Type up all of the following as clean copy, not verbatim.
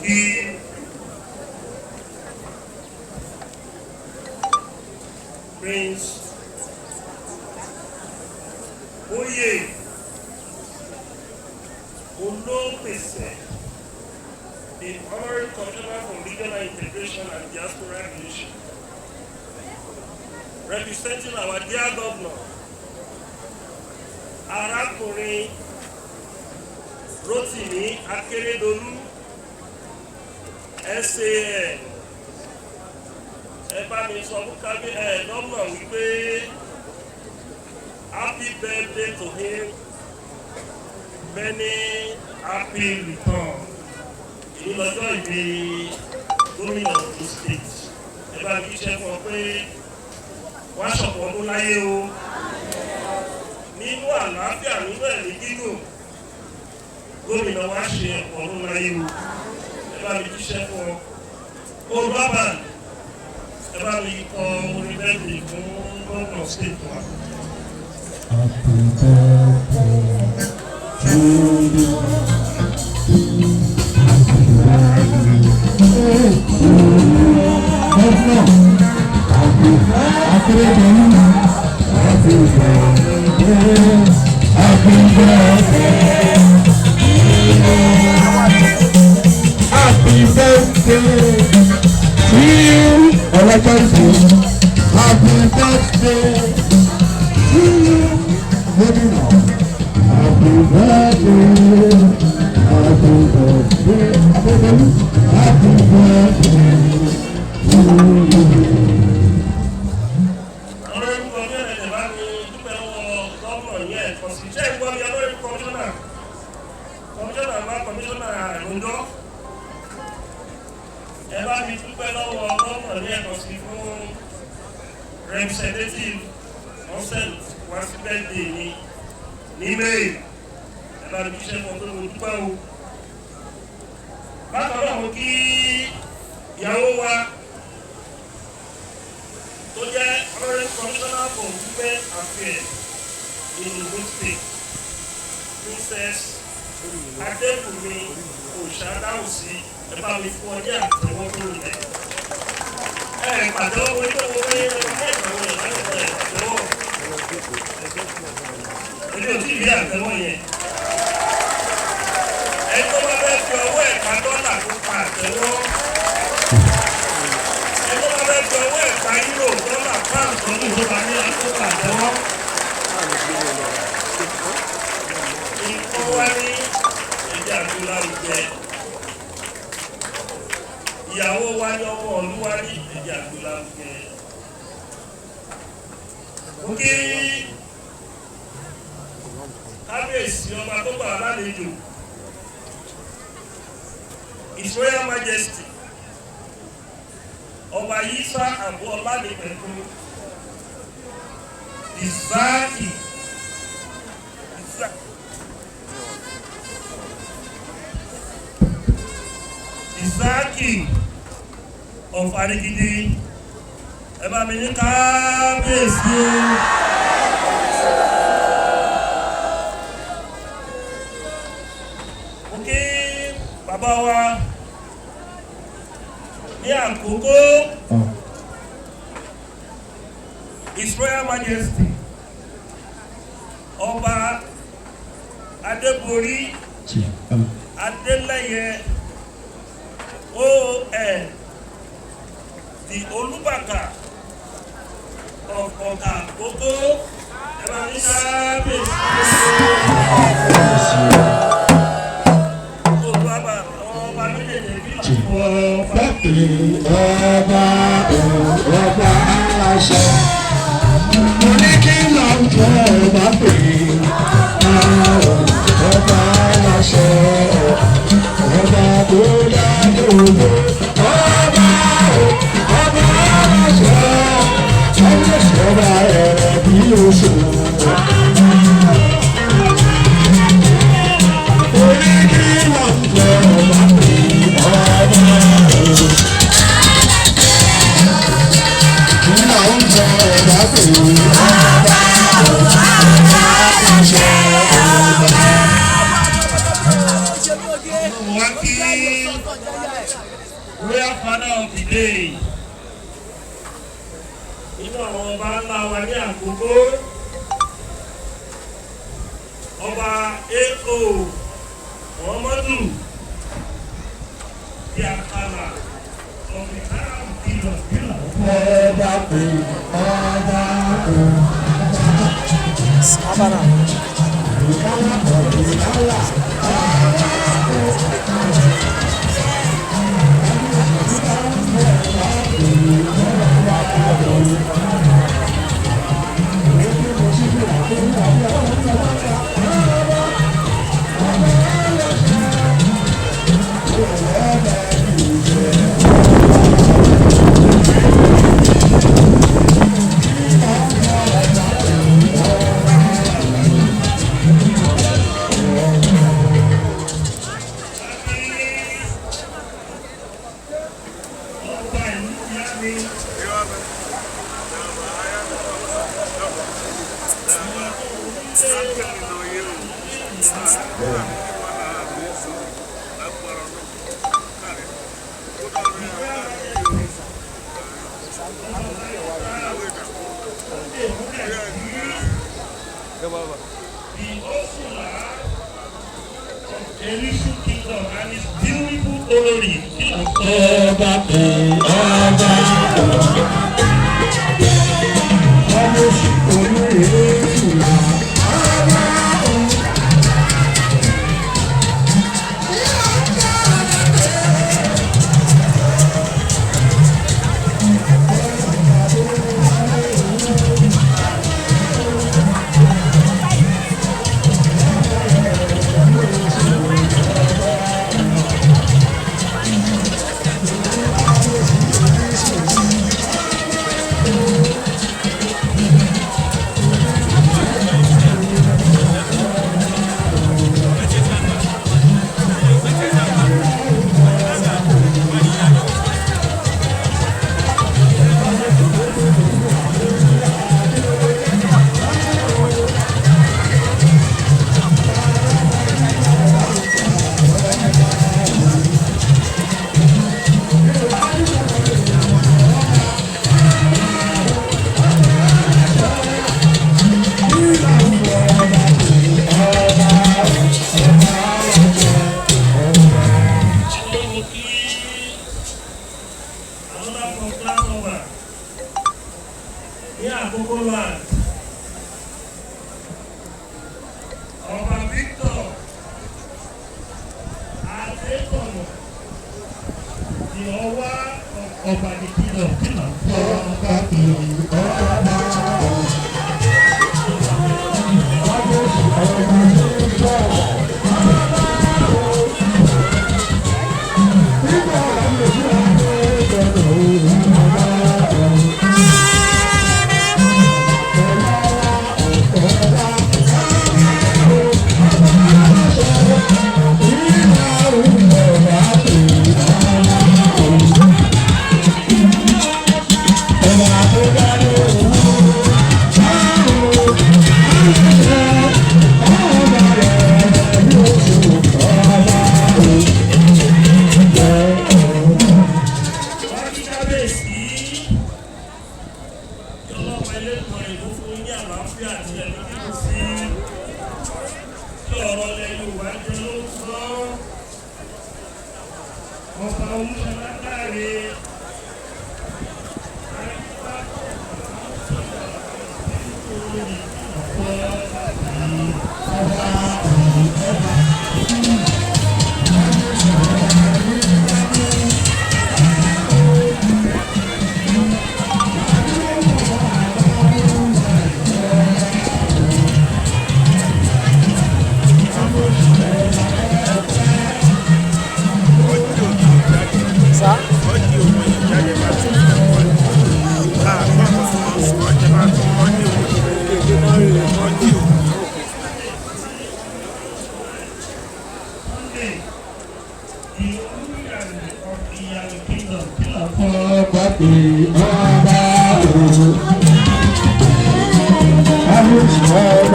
kí Prince Oyè Olópèsè, the Honorary Commissioner for Regional Integration and Diaspora Relations, representing our dear governor, Arákùnrin Rotimi Akeredolu, SAN. Ẹ bá mi sọ fún gómìnà wípé happy birthday to him, many happy returns. Èyí lọ́jọ́ ìbí gómìnà Ondo State. Ẹ bá mi jíṣẹ́ fún ọ pé wọ́n á ṣọ̀pọ̀ ọdún láyé o. Nínú àlàáfíà, nínú ẹ̀mí gígùn, gómìnà wa ṣe ọ̀pọ̀ ọdún láyé o. Ẹ bá mi jíṣẹ́ fún ọ. Olùbábà, ẹ bá mi kọ orin bẹ́ẹ̀ni fún gómìnà state wa. Happy birthday to you. Happy birthday to you. Governor, happy birthday to you. Happy birthday. Happy birthday. Happy birthday to you. Happy birthday to you. Happy birthday. Happy birthday. Happy birthday to you. Ẹ bá mi dúpẹ́ lọ́wọ́ gómìnà ní ẹ̀kọ́ sí fún representative consent wá sí birthday ní May. Ẹ bá mi jíṣẹ́ fún ọdún mo dúpẹ́ o. Bákan náà mo kí ìyàwó wa tó jẹ́ honorary commissioner for women affairs in Ondo State, Princess Adébùnmi Òṣàdáhùsí. Ẹ bá mi fún ọjọ́ àtẹwọ́ tó rẹ̀. Pàtẹ́wọ́ wọlé tó wọlé ẹgbẹ̀rún ìlànà àtẹwọ́. Èmi ò tí ì rí àtẹwọ́ yẹn. Ẹni tó bá fẹ́ fi ọwọ́ ẹ̀ka dọ́là tó pa àtẹwọ́. Ẹni tó bá fẹ́ fi ọwọ́ ẹ̀ka euro dọ́là pound tó ní ìjọba ní àtúntò àtẹwọ́. Ìkọ́ wá ní ẹ̀jẹ̀ àdúrà ìjẹ. Ìyàwó wa ní ọmọ olúwa ní ẹ̀jẹ̀ àdúrà ìjẹ. Mo kí kábíyèsí ọba tó gbà lálejò, His Royal Majesty ọba Yísà Àbú Ọlánìpẹ̀kú Ìsáàkì of Arigidi. Ẹ bá mi ní kábíyèsí. Mo kí bàbá wa ní àkókò His Royal Majesty ọba Adébórí Adélẹ́yẹ ON, the Olúbàkà of Ọ̀gá Àkókò. Ẹ bá mi kábíyèsí. Olúbàbà ọba méjèèjì bí ọba pè ọba aláṣẹ. Mo ní kí ló ń jẹ ọba pè ọba aláṣẹ. Ọba tó yá lóde ọba aláṣẹ. Ọba ẹ̀rẹ̀ bí oṣù. Mo ní kí ló ń jẹ ọba pè ọba aláṣẹ. Kí ló ń jẹ Waki, royal father of the day. Inú àwọn ọba ńlá wa ní àkókò. Ọba A.O. Muhammadu Yakala of the Arab Kingdom. Kingdom and his beautiful Olori.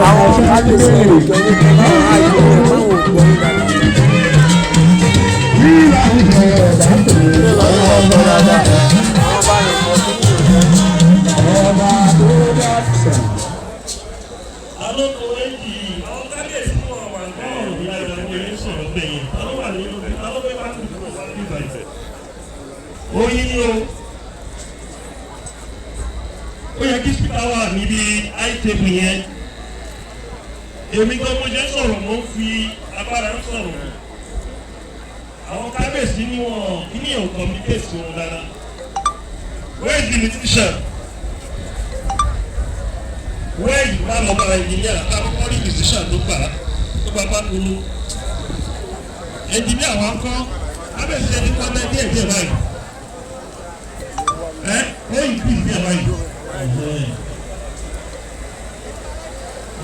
Àwọn Oyin ni o, ó yẹ kí spika wà níbi àìtẹ́bù yẹn. Èmi gan mo jẹ́ sọ̀rọ̀ mo ń fi agbára ń sọ̀rọ̀. Àwọn kábíyèsí ni wọn kí ni òun communicate wọn dára. Where is the musician? Where is the man of our engineer? Kábíyèsí ní musician ló gbà tó bá bá kúrú. Engineer wa kọ́ kábíyèsí ẹni kọ́ náà díẹ̀ díẹ̀ báyìí. Ó yìí kú ìdí ẹ̀ báyìí.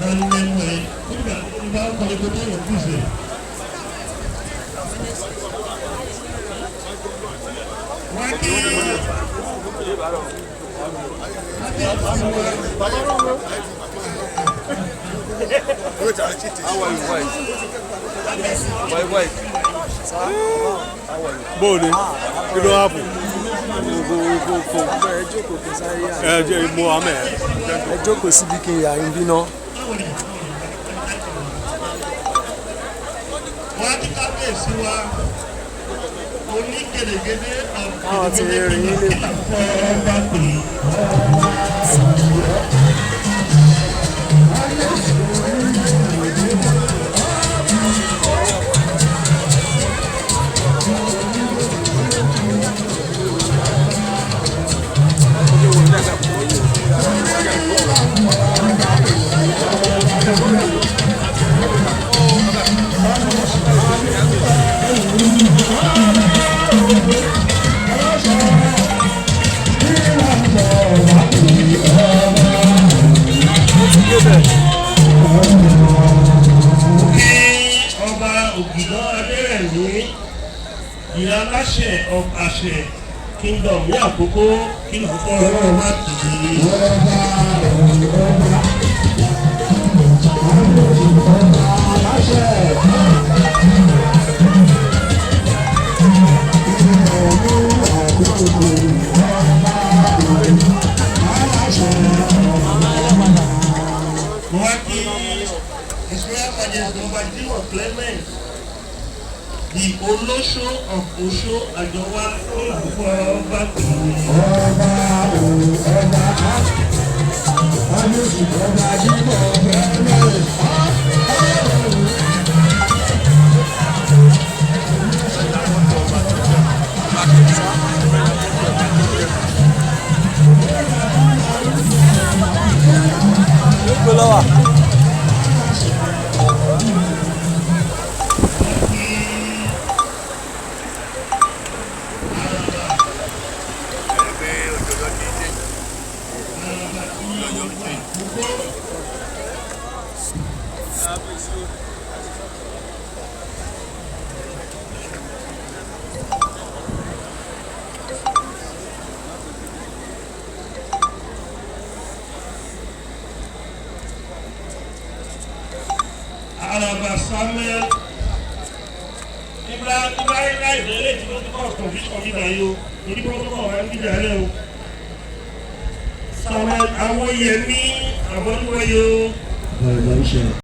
Nanu ẹnu ẹ̀ nígbà tó bá ń kọ́ ẹgbẹ́ tó yẹ kú ìṣe. Wọ́n kí bóòni kí ló hàpù ẹ jẹ́ ìmú amẹ́ ẹ jókòó síbi kí n yà ń bínú. wọ́n á ti kábíyèsí wa onígèdègèdè Káwọn ti rí yín lè Kakanfo bá pè é. Ìyá aláṣẹ of Àṣẹ kingdom ní àkókò kí n kọ́kọ́ ọ̀rọ̀ wá tìí. Wọ́n kí Israel Majesty Ọba Clement. The Olóṣó of Oṣó Àjọwá olùkọ́ ọba kìíní. Alaba Samuel Ibrahim ìdílé tí wọ́n ti kọ́ confusion nígbà yìí o torí protocol wa ń gbìjà rẹ̀ o. Samuel Awoyemi Abọ́dúnwọ̀yò.